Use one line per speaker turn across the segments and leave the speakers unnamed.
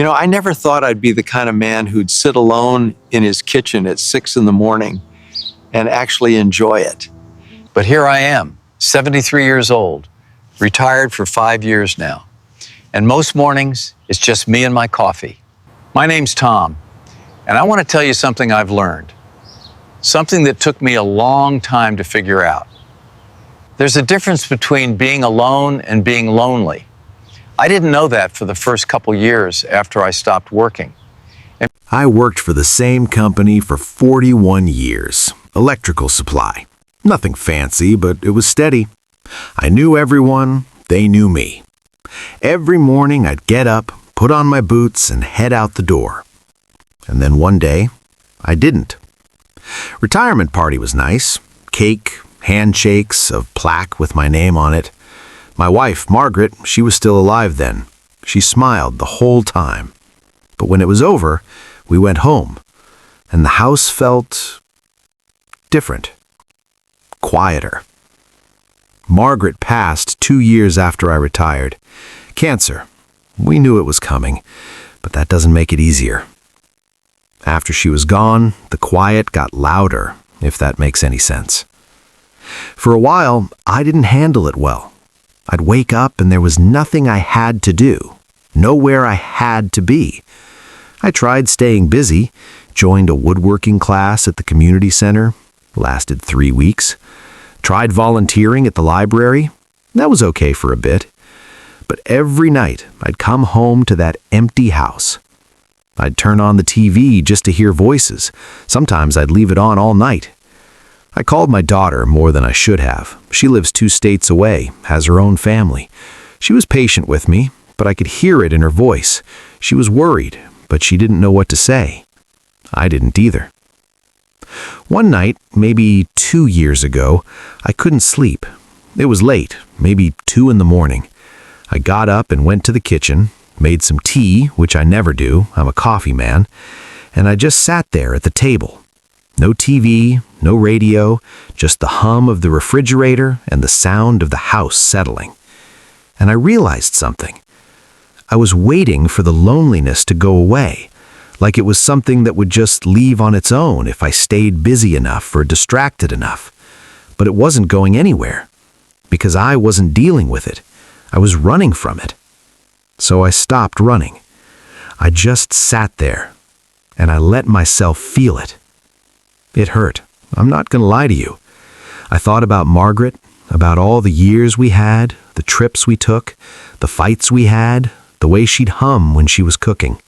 I never thought I'd be the kind of man who'd sit alone in his kitchen at 6 in the morning and actually enjoy it. But here I am, 73 years old, retired for 5 years now. And most mornings, it's just me and my coffee. My name's Tom, and I want to tell you something I've learned. Something that took me a long time to figure out. There's a difference between being alone and being lonely. I didn't know that for the first couple years after I stopped working.
I worked for the same company for 41 years, electrical supply. Nothing fancy, but it was steady. I knew everyone, they knew me. Every morning I'd get up, put on my boots, and head out the door. And then one day, I didn't. Retirement party was nice. Cake, handshakes, a plaque with my name on it. My wife, Margaret, she was still alive then. She smiled the whole time. But when it was over, we went home, and the house felt different, quieter. Margaret passed 2 years after I retired. Cancer. We knew it was coming, but that doesn't make it easier. After she was gone, the quiet got louder, if that makes any sense. For a while, I didn't handle it well. I'd wake up and there was nothing I had to do, nowhere I had to be. I tried staying busy, joined a woodworking class at the community center, lasted 3 weeks. Tried volunteering at the library. That was okay for a bit. But every night, I'd come home to that empty house. I'd turn on the TV just to hear voices. Sometimes I'd leave it on all night. I called my daughter more than I should have. She lives 2 states away, has her own family. She was patient with me, but I could hear it in her voice. She was worried, but she didn't know what to say. I didn't either. One night, maybe 2 years ago, I couldn't sleep. It was late, maybe 2 in the morning. I got up and went to the kitchen, made some tea, which I never do, I'm a coffee man, and I just sat there at the table. No TV, no radio, just the hum of the refrigerator and the sound of the house settling. And I realized something. I was waiting for the loneliness to go away, like it was something that would just leave on its own if I stayed busy enough or distracted enough. But it wasn't going anywhere, because I wasn't dealing with it. I was running from it. So I stopped running. I just sat there, and I let myself feel it. It hurt. I'm not going to lie to you. I thought about Margaret, about all the years we had, the trips we took, the fights we had, the way she'd hum when she was cooking.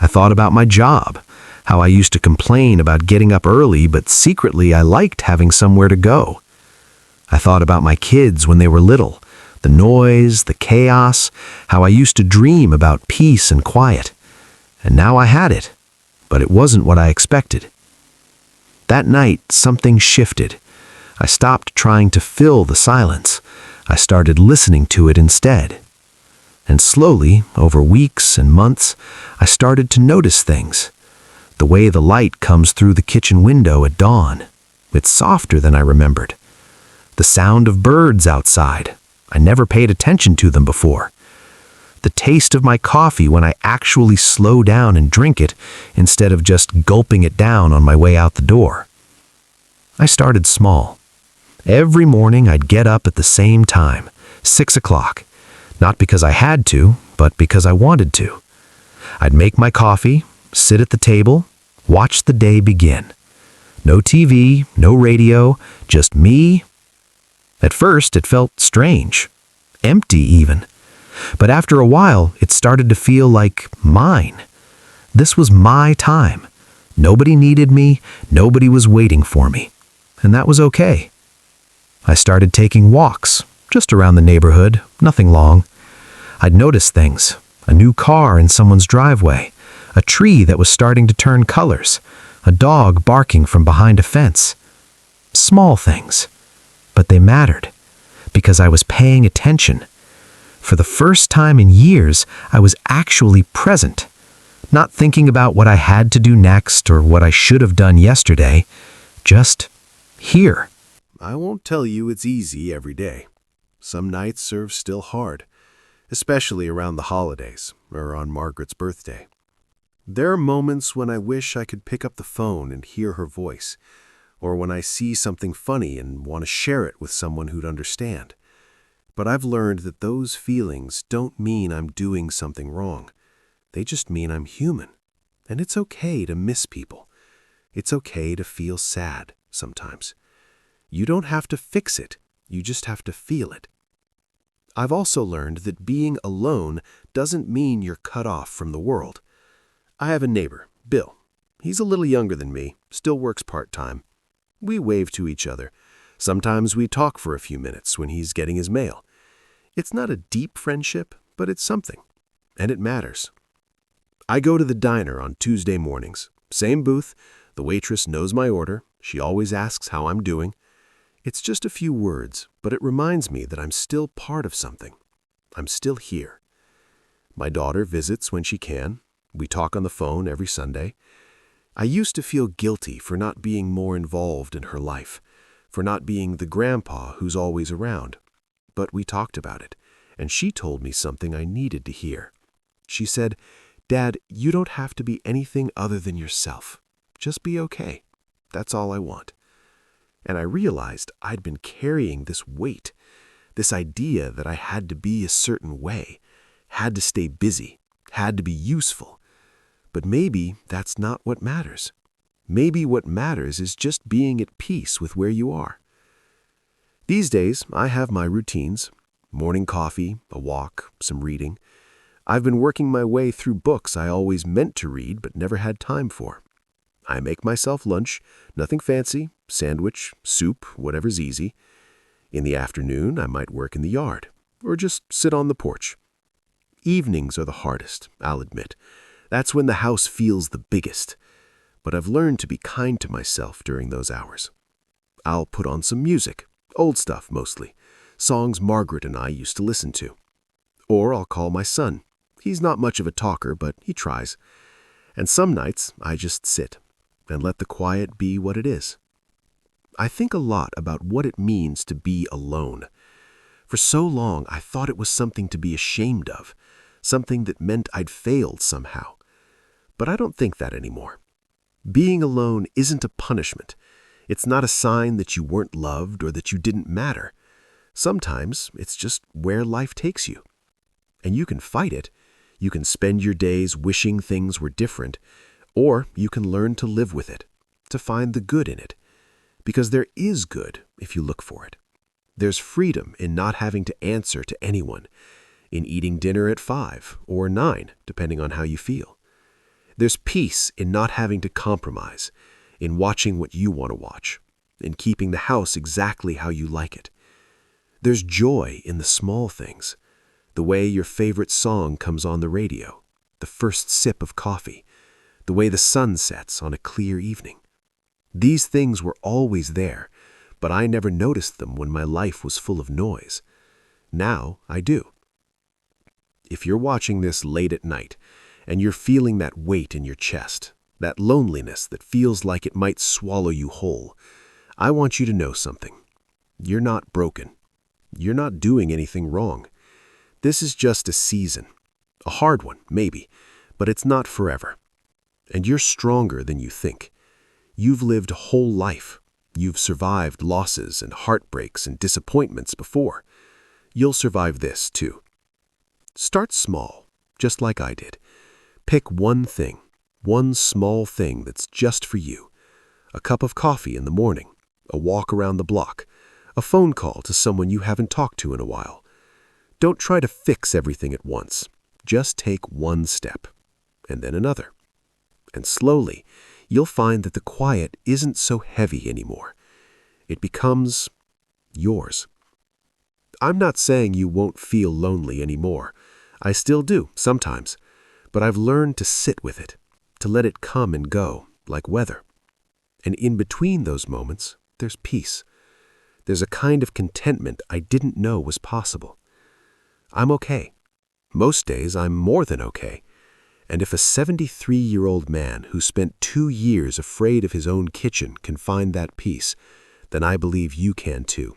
I thought about my job, how I used to complain about getting up early, but secretly I liked having somewhere to go. I thought about my kids when they were little, the noise, the chaos, how I used to dream about peace and quiet. And now I had it, but it wasn't what I expected. That night, something shifted. I stopped trying to fill the silence. I started listening to it instead. And slowly, over weeks and months, I started to notice things. The way the light comes through the kitchen window at dawn. It's softer than I remembered. The sound of birds outside. I never paid attention to them before. The taste of my coffee when I actually slow down and drink it instead of just gulping it down on my way out the door. I started small. Every morning I'd get up at the same time, 6 o'clock. Not because I had to, but because I wanted to. I'd make my coffee, sit at the table, watch the day begin. No TV, no radio, just me. At first, it felt strange, empty even. But after a while, it started to feel like mine. This was my time. Nobody needed me, nobody was waiting for me. And that was okay. I started taking walks, just around the neighborhood, nothing long. I'd notice things, a new car in someone's driveway, a tree that was starting to turn colors, a dog barking from behind a fence. Small things, but they mattered, because I was paying attention. For the first time in years, I was actually present, not thinking about what I had to do next or what I should have done yesterday, just here.
I won't tell you it's easy every day. Some nights are still hard,
especially around the holidays or on Margaret's birthday. There are moments when I wish I could pick up the phone and hear her voice, or when I see something funny and want to share it with someone who'd understand. But I've learned that those feelings don't mean I'm doing something wrong. They just mean I'm human. And it's okay to miss people. It's okay to feel sad sometimes. You don't have to fix it. You just have to feel it. I've also learned that being alone doesn't mean you're cut off from the world. I have a neighbor, Bill. He's a little younger than me, still works part-time. We wave to each other. Sometimes we talk for a few minutes when he's getting his mail. It's not a deep friendship, but it's something. And it matters. I go to the diner on Tuesday mornings. Same booth. The waitress knows my order. She always asks how I'm doing. It's just a few words, but it reminds me that I'm still part of something. I'm still here. My daughter visits when she can. We talk on the phone every Sunday. I used to feel guilty for not being more involved in her life, for not being the grandpa who's always around. But we talked about it, and she told me something I needed to hear. She said, "Dad, you don't have to be anything other than yourself. Just be okay. That's all I want." And I realized I'd been carrying this weight, this idea that I had to be a certain way, had to stay busy, had to be useful. But maybe that's not what matters. Maybe what matters is just being at peace with where you are. These days, I have my routines: morning coffee, a walk, some reading. I've been working my way through books I always meant to read but never had time for. I make myself lunch, nothing fancy, sandwich, soup, whatever's easy. In the afternoon, I might work in the yard, or just sit on the porch. Evenings are the hardest, I'll admit. That's when the house feels the biggest. But I've learned to be kind to myself during those hours. I'll put on some music, old stuff mostly, songs Margaret and I used to listen to. Or I'll call my son. He's not much of a talker, but he tries. And some nights I just sit and let the quiet be what it is. I think a lot about what it means to be alone. For so long, I thought it was something to be ashamed of, something that meant I'd failed somehow. But I don't think that anymore. Being alone isn't a punishment. It's not a sign that you weren't loved or that you didn't matter. Sometimes it's just where life takes you. And you can fight it. You can spend your days wishing things were different, or you can learn to live with it, to find the good in it. Because there is good if you look for it. There's freedom in not having to answer to anyone, in eating dinner at 5 or 9, depending on how you feel. There's peace in not having to compromise, in watching what you want to watch, in keeping the house exactly how you like it. There's joy in the small things, the way your favorite song comes on the radio, the first sip of coffee, the way the sun sets on a clear evening. These things were always there, but I never noticed them when my life was full of noise. Now I do. If you're watching this late at night, and you're feeling that weight in your chest, that loneliness that feels like it might swallow you whole, I want you to know something. You're not broken. You're not doing anything wrong. This is just a season. A hard one, maybe, but it's not forever. And you're stronger than you think. You've lived a whole life. You've survived losses and heartbreaks and disappointments before. You'll survive this, too. Start small, just like I did. Pick one thing, one small thing that's just for you. A cup of coffee in the morning, a walk around the block, a phone call to someone you haven't talked to in a while. Don't try to fix everything at once. Just take one step, and then another. And slowly, you'll find that the quiet isn't so heavy anymore. It becomes yours. I'm not saying you won't feel lonely anymore. I still do, sometimes. But I've learned to sit with it, to let it come and go, like weather. And in between those moments, there's peace. There's a kind of contentment I didn't know was possible. I'm okay. Most days, I'm more than okay. And if a 73-year-old man who spent 2 years afraid of his own kitchen can find that peace, then I believe you can too.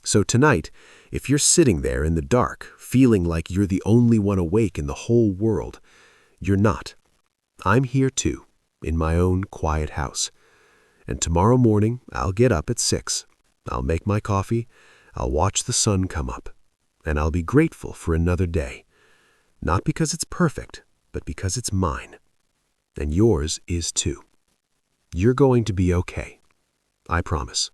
So tonight, if you're sitting there in the dark, feeling like you're the only one awake in the whole world, you're not. I'm here too, in my own quiet house. And tomorrow morning, I'll get up at 6. I'll make my coffee, I'll watch the sun come up, and I'll be grateful for another day. Not because it's perfect, but because it's mine. And yours is too. You're going to be okay. I promise.